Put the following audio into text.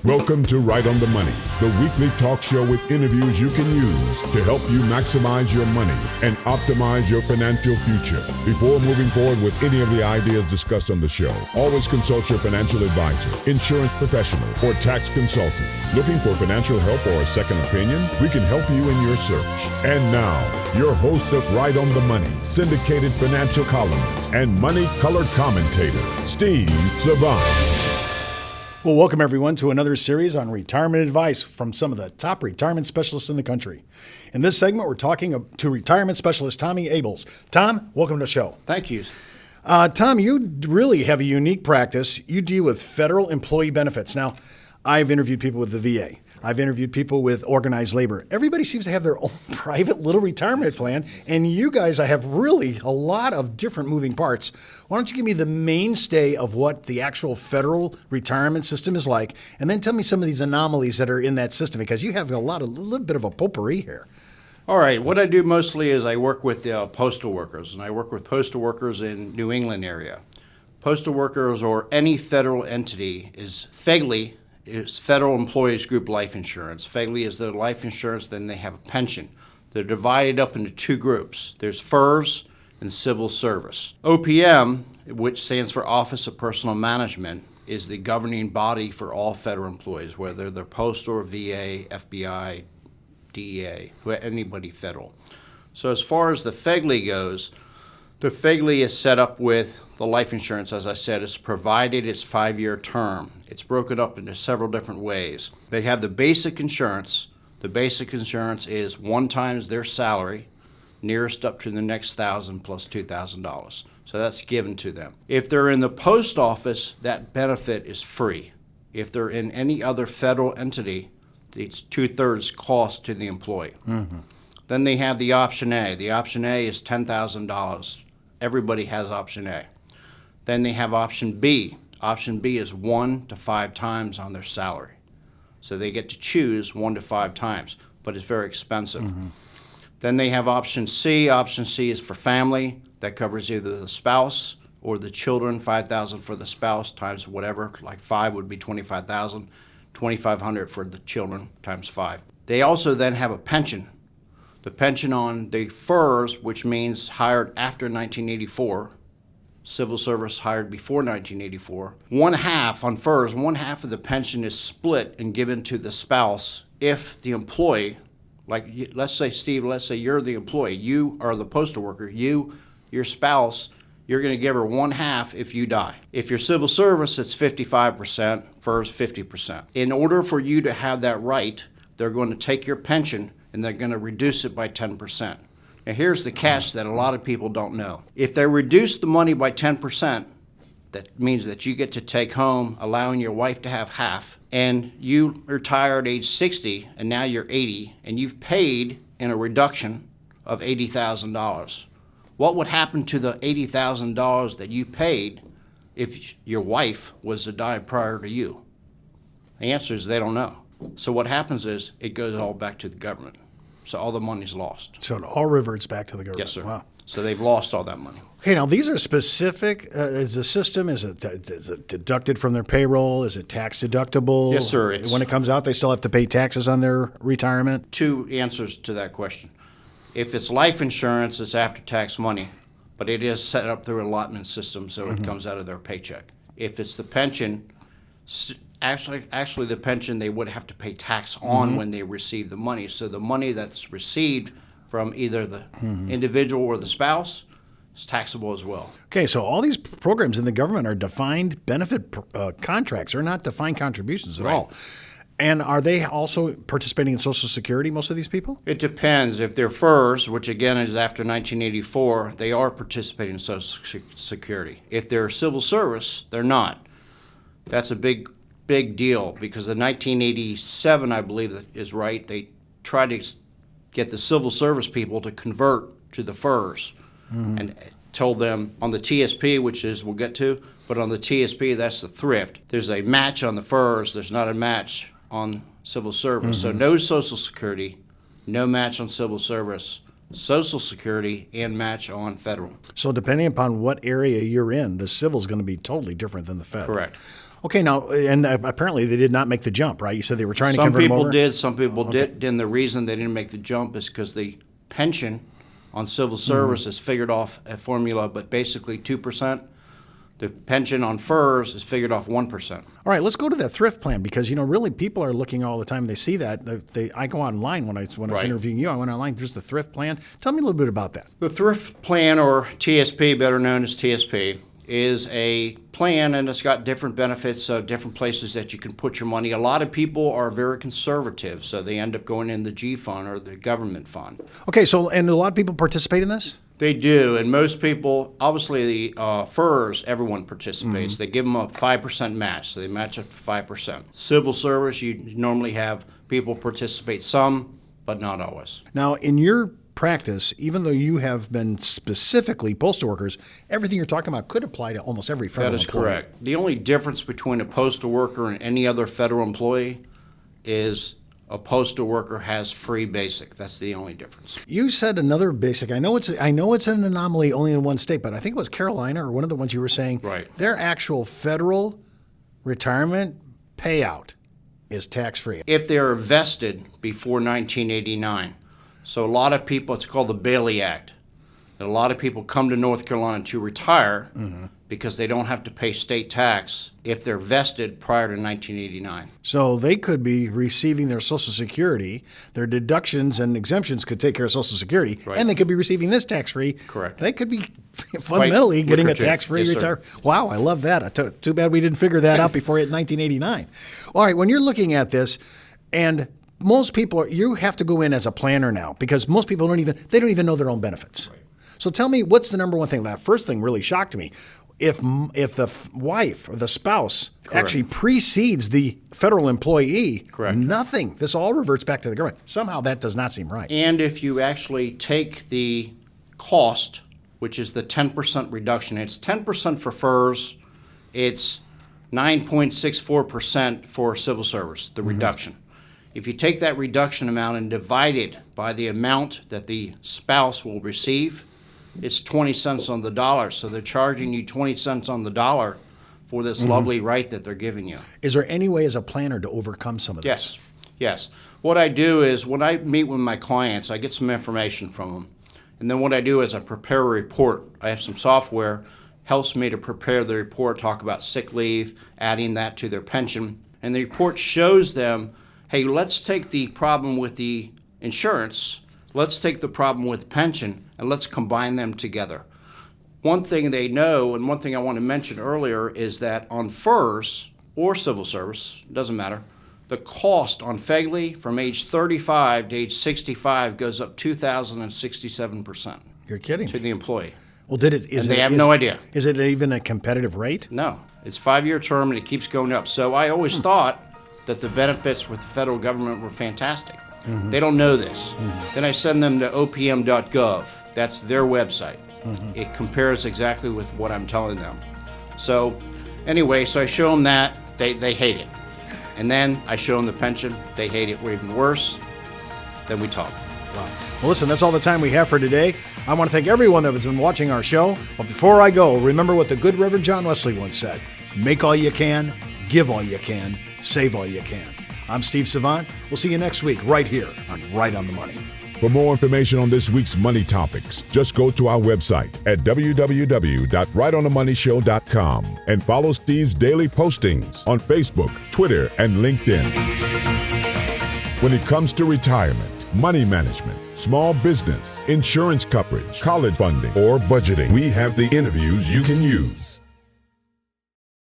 Welcome to Right on the Money, the weekly talk show with interviews you can use to help you maximize your money and optimize your financial future. Before moving forward with any of the ideas discussed on the show, always consult your financial advisor, insurance professional, or tax consultant. Looking for financial help or a second opinion? We can help you in your search. And now, your host of Right on the Money, syndicated financial columnist and money-colored commentator, Steve Savant. Well, welcome everyone to another series on retirement advice from some of the top retirement specialists in the country. In this segment, we're talking to retirement specialist Tommy Abels. Tom, welcome to the show. Thank you. Tom, you really have a unique practice. You deal with federal employee benefits. Now, I've interviewed people with the VA. I've interviewed people with organized labor. Everybody seems to have their own private little retirement plan, and you guys, I have really a lot of different moving parts. Why don't you give me the mainstay of what the actual federal retirement system is like, and then tell me some of these anomalies that are in that system, because you have a little bit of a potpourri here. All right. What I do mostly is I work with postal workers, and I work with postal workers in New England area. Postal workers or any federal entity is FEGLI, is Federal Employees Group Life Insurance. FEGLI is their life insurance, then they have a pension. They're divided up into two groups. There's FERS and Civil Service. OPM, which stands for Office of Personnel Management, is the governing body for all federal employees, whether they're postal or VA, FBI, DEA, anybody federal. So as far as the FEGLI goes, the FEGLI is set up with the life insurance, as I said, is provided its 5-year term. It's broken up into several different ways. They have the basic insurance. The basic insurance is 1 times their salary, nearest up to the next $1,000 plus $2,000. So that's given to them. If they're in the post office, that benefit is free. If they're in any other federal entity, it's 2/3 cost to the employee. Mm-hmm. Then they have the option A. The option A is $10,000. Everybody has option A. Then they have option B. Option B is 1 to 5 times on their salary. So they get to choose 1 to 5 times, but it's very expensive. Mm-hmm. Then they have option C. Option C is for family. That covers either the spouse or the children. $5,000 for the spouse times whatever, like 5 would be $25,000. $2,500 for the children times 5. They also then have a pension. The pension on the FERS, which means hired after 1984, Civil Service hired before 1984. 1/2 on FERS, 1/2 of the pension is split and given to the spouse if the employee, like let's say, Steve, let's say you're the employee, you are the postal worker, your spouse, you're going to give her 1/2 if you die. If you're Civil Service, it's 55%, FERS 50%. In order for you to have that right, they're going to take your pension and they're going to reduce it by 10%. Now here's the catch that a lot of people don't know. If they reduce the money by 10%, that means that you get to take home, allowing your wife to have half, and you retired at age 60 and now you're 80 and you've paid in a reduction of $80,000. What would happen to the $80,000 that you paid if your wife was to die prior to you? The answer is they don't know. So what happens is it goes all back to the government. So all the money's lost. So it all reverts back to the government. Yes, sir. Wow. So they've lost all that money. Okay, now these are specific. Is the system, is it deducted from their payroll? Is it tax deductible? Yes, sir. When it comes out, they still have to pay taxes on their retirement? 2 answers to that question. If it's life insurance, it's after-tax money, but it is set up through an allotment system, so it comes out of their paycheck. If it's the pension, actually the pension they would have to pay tax on when they receive the money. So the money that's received from either the individual or the spouse is taxable as well. Okay, so all these programs in the government are defined benefit contracts. They're not defined contributions at all. And are they also participating in Social Security, most of these people? It depends. If they're FERS, which again is after 1984, they are participating in Social Security. If they're Civil Service, they're not. That's a big deal because in 1987, I believe is right, they tried to get the Civil Service people to convert to the FERS and told them on the TSP, which is we'll get to, but on the TSP, that's the thrift. There's a match on the FERS. There's not a match on Civil Service. So no Social Security, no match on Civil Service, Social Security, and match on federal. So depending upon what area you're in, the civil is going to be totally different than the federal. Correct. Okay, now, and apparently they did not make the jump, right? You said they were trying to Some convert them people over? did, some people didn't. And the reason they didn't make the jump is because the pension on civil service is figured off a formula, but basically 2%. The pension on FERS is figured off 1%. All right, let's go to that thrift plan because, really people are looking all the time. They see that. I go online when I was Right. interviewing you. I went online. There's the thrift plan. Tell me a little bit about that. The thrift plan, or TSP, better known as TSP, is a plan, and it's got different benefits, different places that you can put your money. A lot of people are very conservative, so they end up going in the G fund or the government fund. Okay, so, and a lot of people participate in this? They do, and most people, obviously the FERS, everyone participates. They give them a 5% match, so they match up to 5%. Civil service, you normally have people participate some, but not always. Now, in your practice, even though you have been specifically postal workers, everything you're talking about could apply to almost every federal That is employee. correct. The only difference between a postal worker and any other federal employee is a postal worker has free basic. That's the only difference. You said another basic. I know it's an anomaly only in one state, but I think it was Carolina or one of the ones you were saying. Right. Their actual federal retirement payout is tax-free. If they are vested before 1989. So a lot of people, it's called the Bailey Act. And a lot of people come to North Carolina to retire because they don't have to pay state tax if they're vested prior to 1989. So they could be receiving their Social Security, their deductions and exemptions could take care of Social Security, Right. and they could be receiving this tax-free. Correct. They could be fundamentally getting a lucrative. tax-free Yes, sir. retirement. Wow, I love that. Too bad we didn't figure that out before 1989. All right, when you're looking at this, and most people you have to go in as a planner now because most people don't even know their own benefits. Right. So tell me, what's the number one thing? That first thing really shocked me. If the wife or the spouse actually precedes the federal employee, Correct. nothing. This all reverts back to the government. Somehow that does not seem right. And if you actually take the cost, which is the 10% reduction, it's 10% for FERS, it's 9.64% for civil service, the reduction. If you take that reduction amount and divide it by the amount that the spouse will receive, it's 20 cents on the dollar. So they're charging you 20 cents on the dollar for this lovely right that they're giving you. Is there any way as a planner to overcome some of Yes, this? yes. What I do is when I meet with my clients, I get some information from them. And then what I do is I prepare a report. I have some software helps me to prepare the report, talk about sick leave, adding that to their pension. And the report shows them, hey, let's take the problem with the insurance, let's take the problem with pension, and let's combine them together. One thing they know, and one thing I want to mention earlier, is that on FERS or civil service, doesn't matter, the cost on FEGLI from age 35 to age 65 goes up 2,067% You're kidding to me. the employee. Well, they have no idea. Is it even a competitive rate? No, it's 5-year term and it keeps going up. So I always thought that the benefits with the federal government were fantastic. They don't know this. Then I send them to opm.gov. That's their website. It compares exactly with what I'm telling them. So anyway, so I show them that. They hate it. And then I show them the pension. They hate it. We're even worse. Then we talk. Wow. Well, listen, that's all the time we have for today. I want to thank everyone that has been watching our show. But before I go, remember what the good Reverend John Wesley once said. Make all you can, give all you can, save all you can. I'm Steve Savant. We'll see you next week right here on Right on the Money. For more information on this week's money topics, just go to our website at www.rightonthemoneyshow.com and follow Steve's daily postings on Facebook, Twitter, and LinkedIn. When it comes to retirement, money management, small business, insurance coverage, college funding, or budgeting, we have the interviews you can use.